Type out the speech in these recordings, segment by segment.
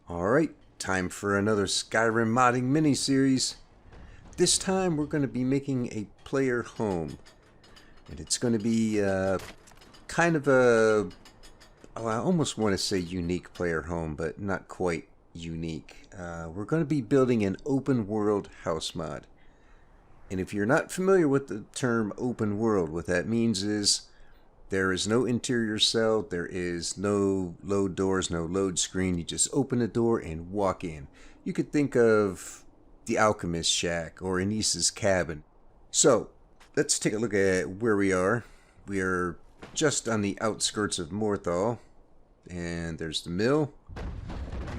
Alright, time for another Skyrim modding mini-series. This time we're going to be making a player home. And it's going to be kind of a, oh, I almost want to say unique player home, but not quite unique. We're going to be building an open world house mod. And if you're not familiar with the term open world, what that means is there is no interior cell, there is no load doors, no load screen. You just open the door and walk in. You could think of the Alchemist Shack or Anissa's cabin. So, let's take a look at where we are. We are just on the outskirts of Morthal. And there's the mill.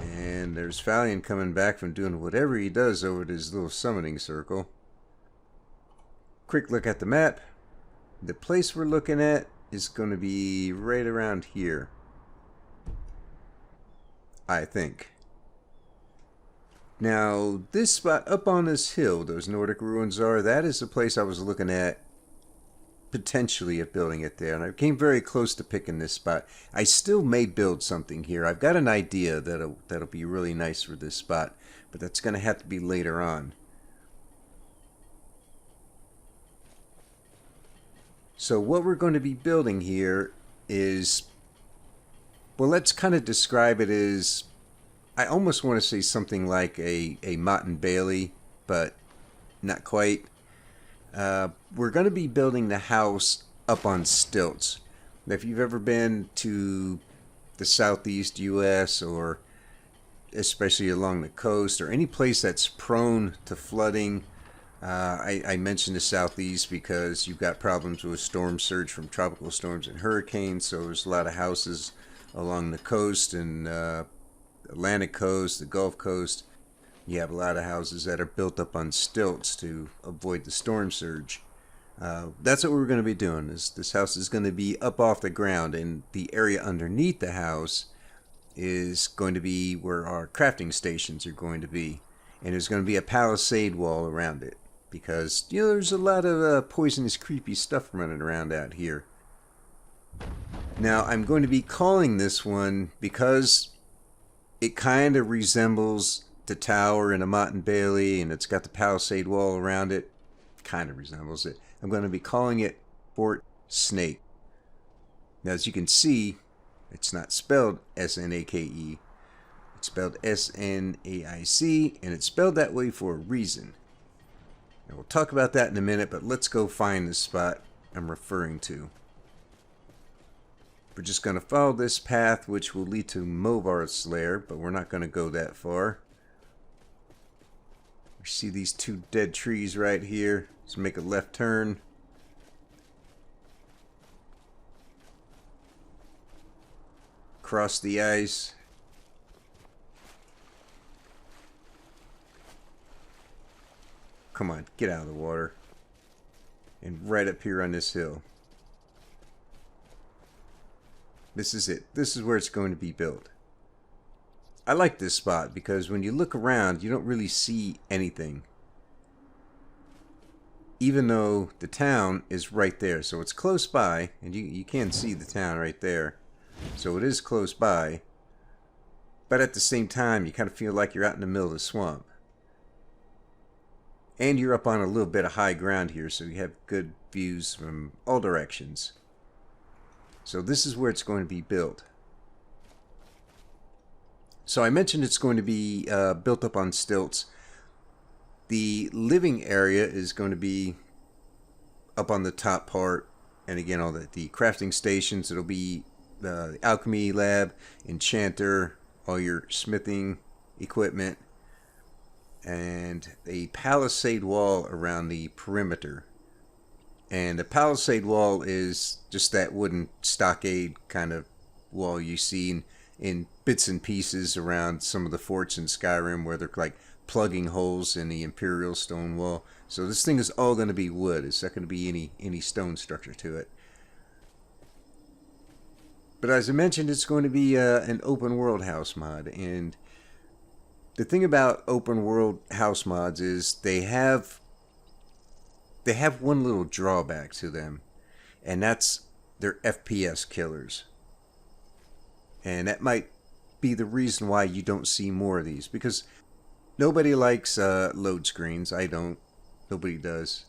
And there's Valiant coming back from doing whatever he does over this little summoning circle. Quick look at the map. The place we're looking at is going to be right around here, I think. Now, this spot up on this hill, those Nordic ruins are, that is the place I was looking at potentially of building it there, and I came very close to picking this spot. I still may build something here. I've got an idea that'll be really nice for this spot, but that's going to have to be later on. So what we're going to be building here is, well, let's kind of describe it as, I almost want to say something like a Motte and Bailey, but not quite. We're going to be building the house up on stilts. Now, if you've ever been to the southeast U.S. or especially along the coast or any place that's prone to flooding, I mentioned the southeast because you've got problems with storm surge from tropical storms and hurricanes, so there's a lot of houses along the coast and Atlantic coast, the Gulf Coast. You have a lot of houses that are built up on stilts to avoid the storm surge. That's what we're going to be doing. This house is going to be up off the ground, and the area underneath the house is going to be where our crafting stations are going to be. And there's going to be a palisade wall around it. Because, you know, there's a lot of poisonous, creepy stuff running around out here. Now, I'm going to be calling this one because it kind of resembles the tower in a Motte and Bailey, and it's got the palisade wall around it. Kind of resembles it. I'm going to be calling it Fort Snaic. Now, as you can see, it's not spelled S-N-A-K-E. It's spelled S-N-A-I-C, and it's spelled that way for a reason. Now, we'll talk about that in a minute, but let's go find the spot I'm referring to. We're just going to follow this path, which will lead to Movarth's lair, but we're not going to go that far. We see these two dead trees right here. Let's make a left turn. Cross the ice. Come on, get out of the water. And right up here on this hill. This is it. This is where it's going to be built. I like this spot because when you look around, you don't really see anything. Even though the town is right there. So it's close by, and you can see the town right there. So it is close by. But at the same time, you kind of feel like you're out in the middle of the swamp. And you're up on a little bit of high ground here, so you have good views from all directions. So this is where it's going to be built. So I mentioned it's going to be built up on stilts. The living area is going to be up on the top part. And again, all the crafting stations. It'll be the alchemy lab, enchanter, all your smithing equipment, and a palisade wall around the perimeter. And the palisade wall is just that wooden stockade kind of wall you see in bits and pieces around some of the forts in Skyrim where they're like plugging holes in the imperial stone wall. So this thing is all going to be wood. It's not going to be any stone structure to it. But as I mentioned, it's going to be an open world house mod. And the thing about open world house mods is they have one little drawback to them, and that's their FPS killers. And that might be the reason why you don't see more of these, because nobody likes load screens. I don't. Nobody does.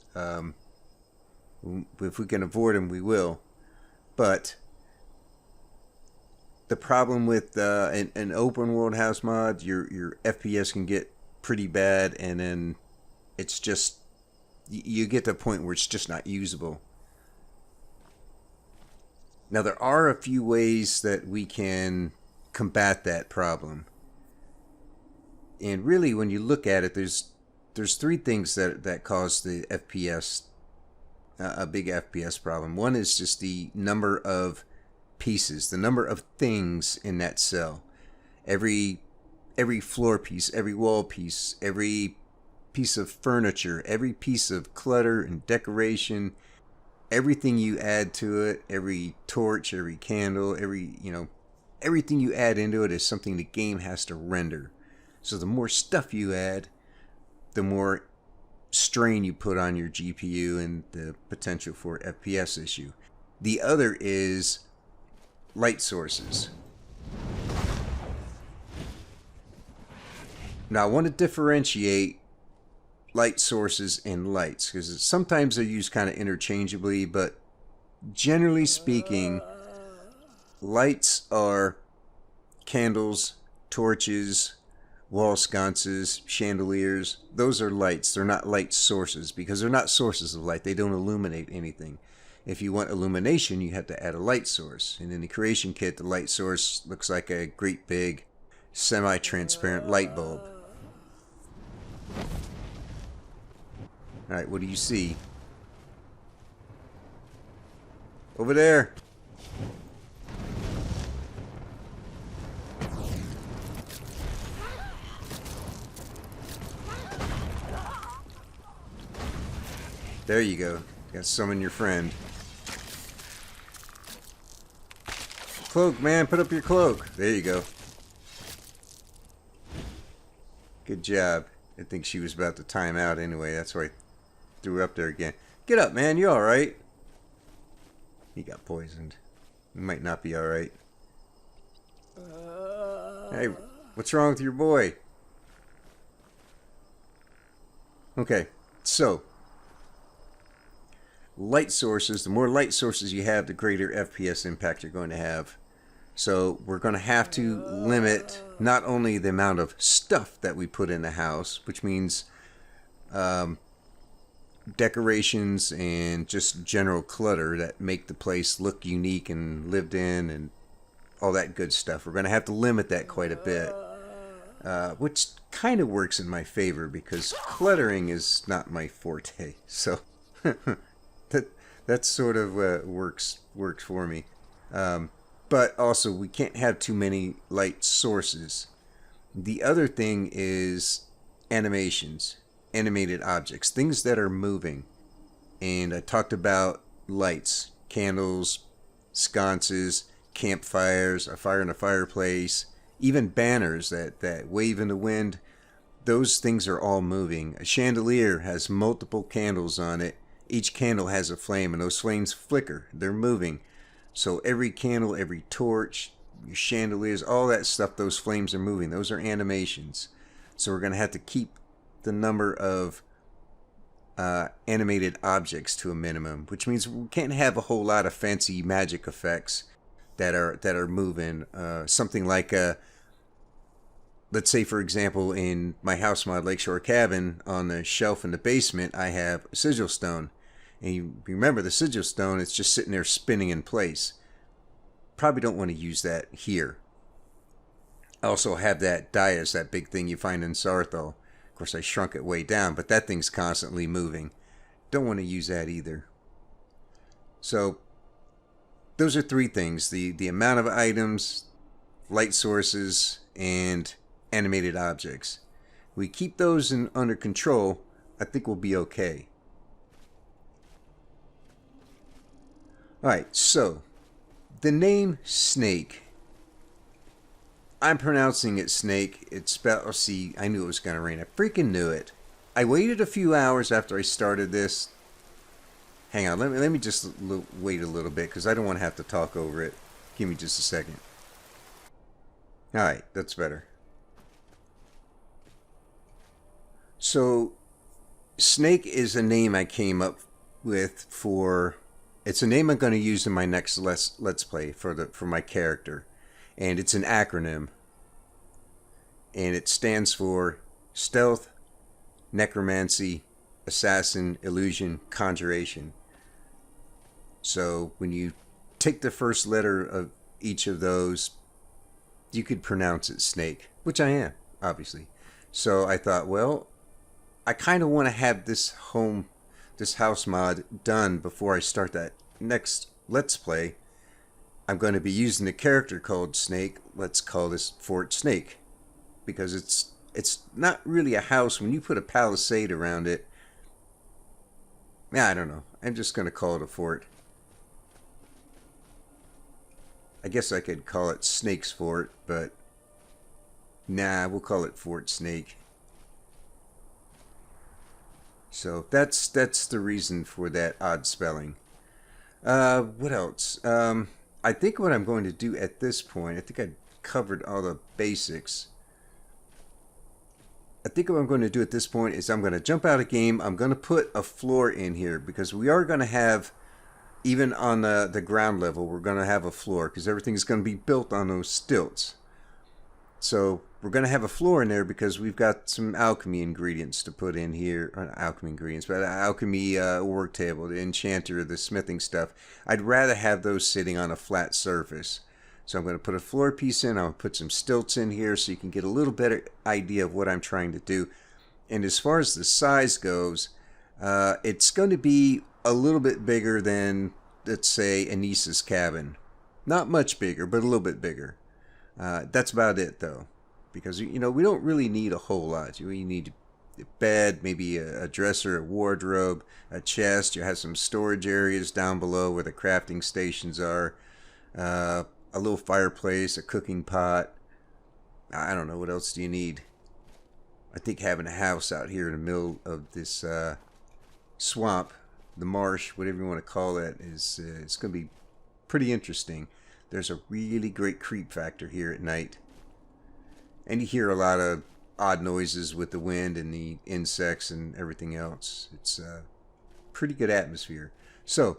If we can avoid them, we will. But the problem with an open world house mod, your FPS can get pretty bad, and then it's just, you get to a point where it's just not usable. Now, there are a few ways that we can combat that problem. And really, when you look at it, there's three things that cause the FPS, a big FPS problem. One is just the number of pieces, the number of things in that cell. Every floor piece, every wall piece, every piece of furniture, every piece of clutter and decoration, everything you add to it, every torch, every candle, everything you add into it is something the game has to render. So the more stuff you add, the more strain you put on your GPU and the potential for FPS issue. The other is light sources. Now, I want to differentiate light sources and lights, because sometimes they're used kind of interchangeably, but generally speaking, lights are candles, torches, wall sconces, chandeliers. Those are lights. They're not light sources, because they're not sources of light. They don't illuminate anything. If you want illumination, you have to add a light source. And in the creation kit, the light source looks like a great big semi-transparent light bulb. Alright, what do you see? Over there! There you go. Got to summon your friend. Cloak, man, put up your cloak. There you go. Good job. I think she was about to time out anyway. That's why I threw her up there again. Get up, man. You alright? He got poisoned. He might not be alright. Hey, what's wrong with your boy? Okay, so light sources, the more light sources you have, the greater FPS impact you're going to have. So we're going to have to limit not only the amount of stuff that we put in the house, which means decorations and just general clutter that make the place look unique and lived in and all that good stuff. We're going to have to limit that quite a bit, which kind of works in my favor because cluttering is not my forte. So that sort of works for me. But also, we can't have too many light sources. The other thing is animations, animated objects, things that are moving. And I talked about lights, candles, sconces, campfires, a fire in a fireplace, even banners that wave in the wind. Those things are all moving. A chandelier has multiple candles on it. Each candle has a flame, and those flames flicker. They're moving. So every candle, every torch, your chandeliers, all that stuff, those flames are moving. Those are animations. So we're going to have to keep the number of animated objects to a minimum, which means we can't have a whole lot of fancy magic effects that are moving. Something like let's say, for example, in my house mod Lakeshore Cabin, on the shelf in the basement, I have a sigil stone. And you remember the sigil stone, it's just sitting there spinning in place. Probably don't want to use that here. I also have that dais, that big thing you find in Morthal. Of course, I shrunk it way down, but that thing's constantly moving. Don't want to use that either. So, those are three things. The amount of items, light sources, and animated objects. We keep those under control, I think we'll be okay. Alright, so the name Snaic. I'm pronouncing it Snake. It's spelled, oh, see, I knew it was going to rain. I freaking knew it. I waited a few hours after I started this. Hang on, let me just wait a little bit because I don't want to have to talk over it. Give me just a second. Alright, that's better. So, Snake is a name I came up with for... It's a name I'm going to use in my next Let's Play for my character. And it's an acronym. And it stands for Stealth, Necromancy, Assassin, Illusion, Conjuration. So when you take the first letter of each of those, you could pronounce it Snake, which I am, obviously. So I thought, well, I kind of want to have this house mod done before I start that next Let's Play. I'm going to be using a character called Snake. Let's call this Fort Snaic, because it's not really a house. When you put a palisade around it, yeah, I don't know. I'm just going to call it a fort. I guess I could call it Snake's Fort, but nah, we'll call it Fort Snaic. So that's the reason for that odd spelling. What else? I think what I'm going to do at this point, I think I covered all the basics. I think what I'm going to do at this point is I'm going to jump out of game. I'm going to put a floor in here because we are going to have, even on the ground level, we're going to have a floor because everything's going to be built on those stilts. So we're going to have a floor in there because we've got some alchemy ingredients to put in here. Not alchemy ingredients, but alchemy work table, the enchanter, the smithing stuff. I'd rather have those sitting on a flat surface. So I'm going to put a floor piece in. I'll put some stilts in here so you can get a little better idea of what I'm trying to do. And as far as the size goes, it's going to be a little bit bigger than, let's say, Anissa's cabin. Not much bigger, but a little bit bigger. That's about it, though. Because, you know, we don't really need a whole lot. We need a bed, maybe a dresser, a wardrobe, a chest. You have some storage areas down below where the crafting stations are. A little fireplace, a cooking pot. I don't know, what else do you need? I think having a house out here in the middle of this swamp, the marsh, whatever you want to call it, is it's going to be pretty interesting. There's a really great creep factor here at night. And you hear a lot of odd noises with the wind and the insects and everything else. It's a pretty good atmosphere. So,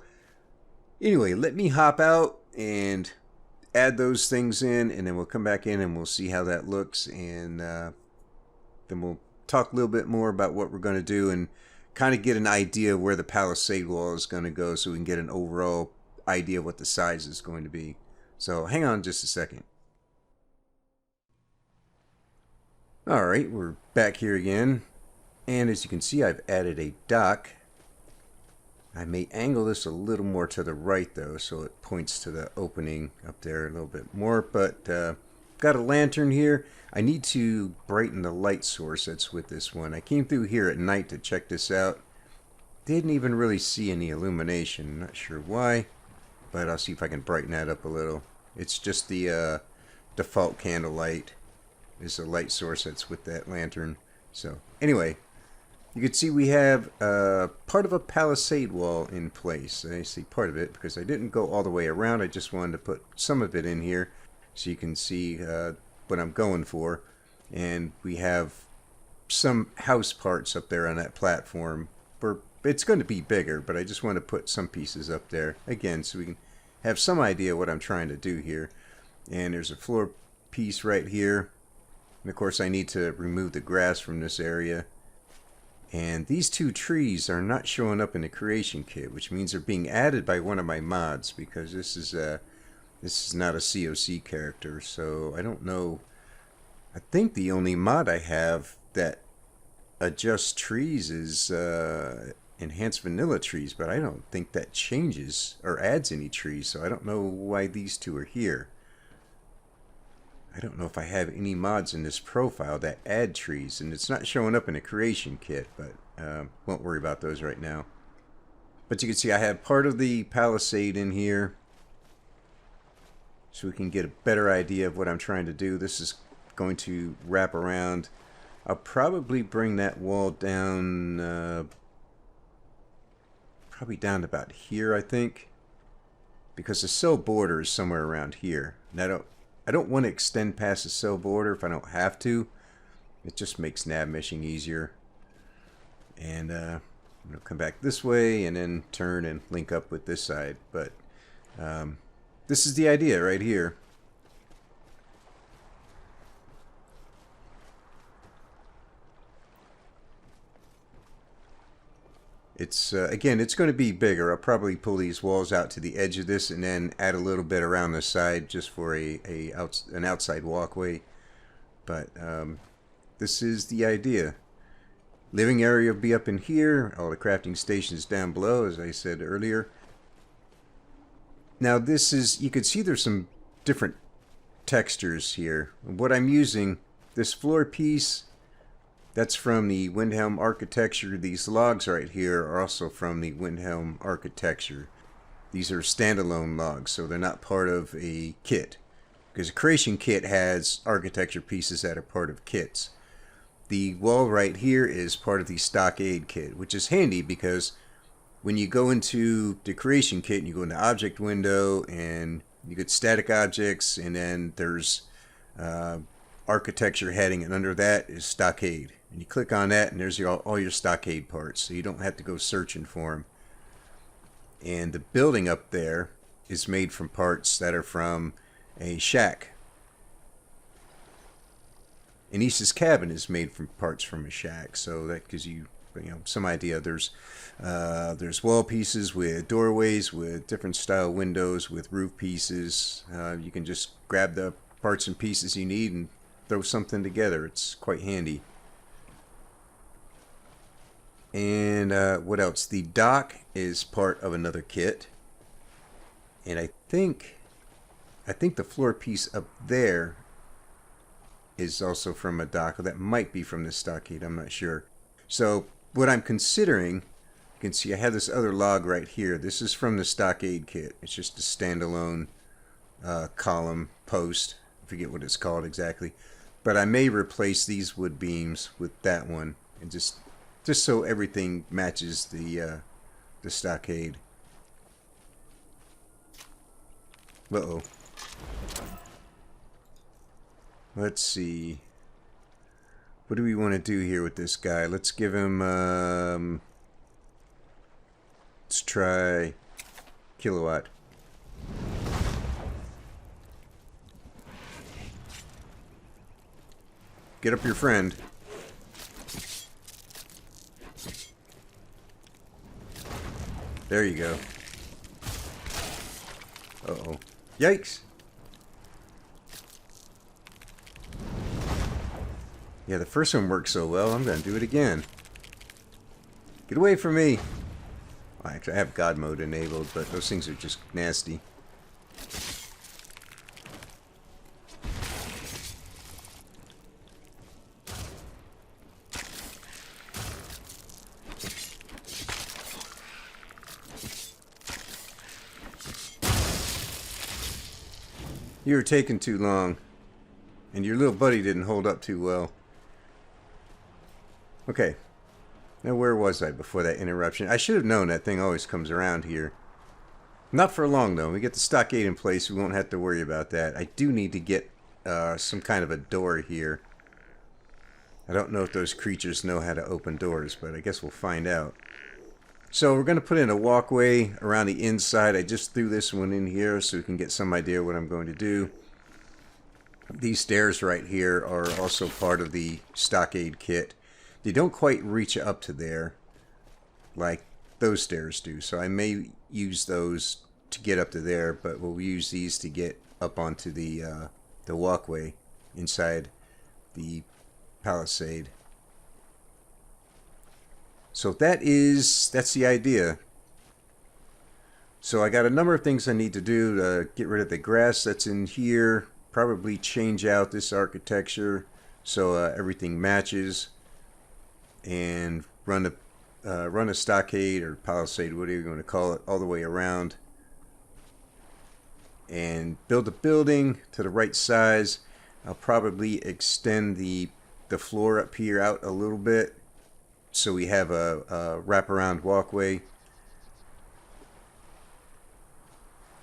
anyway, let me hop out and add those things in, and then we'll come back in and we'll see how that looks, and then we'll talk a little bit more about what we're going to do and kind of get an idea of where the palisade wall is going to go so we can get an overall idea of what the size is going to be. So hang on just a second. Alright, we're back here again, and as you can see, I've added a dock. I may angle this a little more to the right, though, so it points to the opening up there a little bit more. But got a lantern here. I need to brighten the light source that's with this one. I came through here at night to check this out. Didn't even really see any illumination. Not sure why, but I'll see if I can brighten that up a little. It's just the default candle light is the light source that's with that lantern. So anyway, you can see we have part of a palisade wall in place. I say part of it because I didn't go all the way around. I just wanted to put some of it in here so you can see what I'm going for. And we have some house parts up there on that platform. It's going to be bigger, but I just want to put some pieces up there again so we can have some idea what I'm trying to do here. And there's a floor piece right here. And of course I need to remove the grass from this area. And these two trees are not showing up in the creation kit, which means they're being added by one of my mods, because this is not a COC character, so I don't know. I think the only mod I have that adjusts trees is enhanced vanilla trees, but I don't think that changes or adds any trees, so I don't know why these two are here. I don't know if I have any mods in this profile that add trees, and it's not showing up in a creation kit, but won't worry about those right now. But you can see I have part of the palisade in here, so we can get a better idea of what I'm trying to do. This is going to wrap around. I'll probably bring that wall down, probably down about here, I think, because the cell border is somewhere around here. And I don't want to extend past the cell border if I don't have to. It just makes nav meshing easier. And I'm going to come back this way and then turn and link up with this side. But this is the idea right here. It's again, it's going to be bigger. I'll probably pull these walls out to the edge of this and then add a little bit around the side just for an outside walkway. But this is the idea. Living area will be up in here. All the crafting stations down below, as I said earlier. Now this is, you can see there's some different textures here. What I'm using, this floor piece, that's from the Windhelm architecture. These logs right here are also from the Windhelm architecture. These are standalone logs, so they're not part of a kit. Because a creation kit has architecture pieces that are part of kits. The wall right here is part of the Stockade kit, which is handy because when you go into the creation kit and you go into object window and you get static objects, and then there's architecture heading, and under that is Stockade. And you click on that and there's all your Stockade parts, so you don't have to go searching for them. And the building up there is made from parts that are from a shack. Anissa's cabin is made from parts from a shack, so that gives you, some idea. There's wall pieces with doorways, with different style windows, with roof pieces. You can just grab the parts and pieces you need and throw something together. It's quite handy. And what else? The dock is part of another kit, and I think the floor piece up there is also from a dock. That might be from the Stockade, I'm not sure. So what I'm considering, you can see I have this other log right here. This is from the Stockade kit. It's just a standalone column post. I forget what it's called exactly. But I may replace these wood beams with that one, and just so everything matches the Stockade. Uh-oh. Let's see. What do we want to do here with this guy? Let's give him, let's try kilowatt. Get up your friend. There you go. Uh-oh. Yikes! Yeah, the first one worked so well, I'm gonna do it again. Get away from me! Well, actually, I have God mode enabled, but those things are just nasty. You were taking too long, and your little buddy didn't hold up too well. Okay, now where was I before that interruption? I should have known that thing always comes around here. Not for long though. When we get the Stockade in place, we won't have to worry about that. I do need to get some kind of a door here. I don't know if those creatures know how to open doors, but I guess we'll find out. So we're going to put in a walkway around the inside. I just threw this one in here so we can get some idea what I'm going to do. These stairs right here are also part of the Stockade kit. They don't quite reach up to there like those stairs do, so I may use those to get up to there, but we'll use these to get up onto the walkway inside the palisade. So that's the idea. So I got a number of things I need to do to get rid of the grass that's in here. Probably change out this architecture so everything matches, and run a stockade or palisade, whatever you're going to call it, all the way around, and build a building to the right size. I'll probably extend the floor up here out a little bit, so we have a wraparound walkway.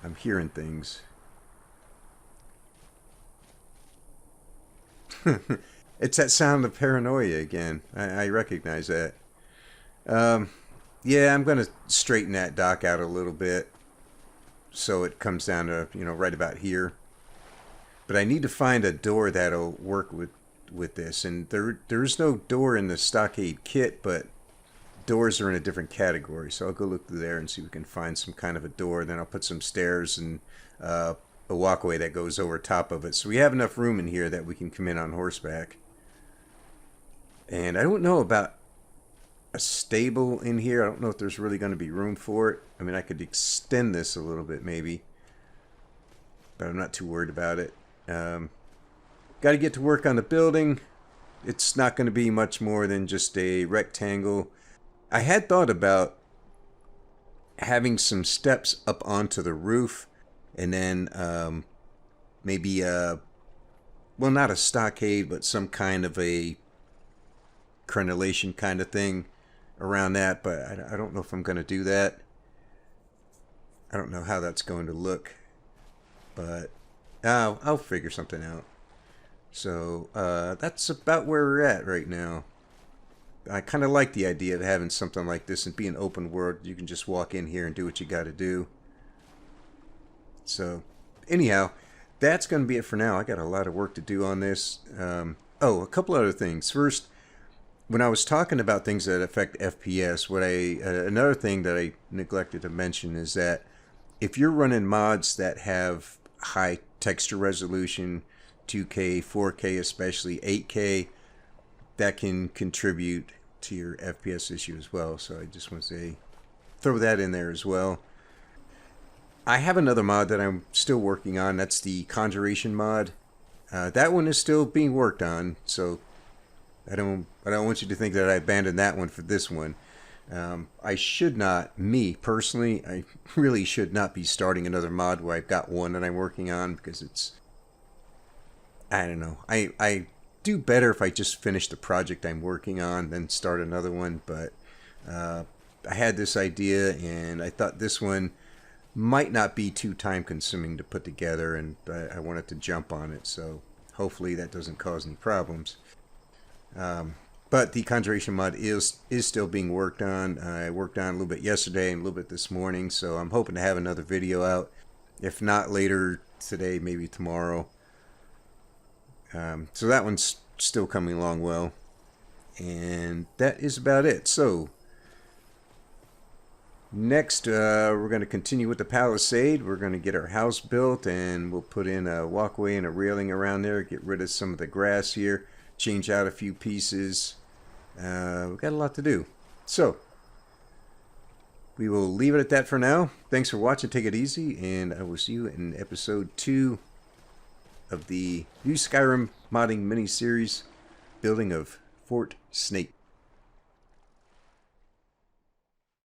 I'm hearing things. It's that sound of paranoia again. I recognize that. Um, yeah, I'm going to straighten that dock out a little bit so it comes down to, right about here. But I need to find a door that'll work with this. And there's no door in the Stockade kit, but doors are in a different category. So I'll go look through there and see if we can find some kind of a door. Then I'll put some stairs and a walkway that goes over top of it. So we have enough room in here that we can come in on horseback. And I don't know about a stable in here. I don't know if there's really going to be room for it. I mean, I could extend this a little bit maybe, but I'm not too worried about it. Got to get to work on the building. It's not going to be much more than just a rectangle. I had thought about having some steps up onto the roof, and then maybe well, not a stockade, but some kind of a crenellation kind of thing around that, but I don't know if I'm going to do that. I don't know how that's going to look, but I'll figure something out. So that's about where we're at right now. I kind of like the idea of having something like this and be an open world. You can just walk in here and do what you got to do. So anyhow, that's going to be it for now. I got a lot of work to do on this. Oh, a couple other things. First, when I was talking about things that affect FPS, another thing that I neglected to mention is that if you're running mods that have high texture resolution, 2K, 4K, especially 8K, that can contribute to your FPS issue as well. So I just want to say, throw that in there as well. I have another mod that I'm still working on. That's the Conjuration mod. That one is still being worked on, so I don't want you to think that I abandoned that one for this one. I should not, me personally, I really should not be starting another mod where I've got one that I'm working on, because it's, I don't know. I do better if I just finish the project I'm working on than start another one, but I had this idea and I thought this one might not be too time consuming to put together, and I wanted to jump on it, so hopefully that doesn't cause any problems. But the Conjuration mod is still being worked on. I worked on a little bit yesterday and a little bit this morning, so I'm hoping to have another video out. If not later today, maybe tomorrow. So that one's still coming along well. And that is about it. So next, we're going to continue with the palisade. We're going to get our house built, and we'll put in a walkway and a railing around there, get rid of some of the grass here, change out a few pieces. We've got a lot to do. So we will leave it at that for now. Thanks for watching. Take it easy, and I will see you in episode 2 of the new Skyrim modding mini-series, Building of Fort Snaic.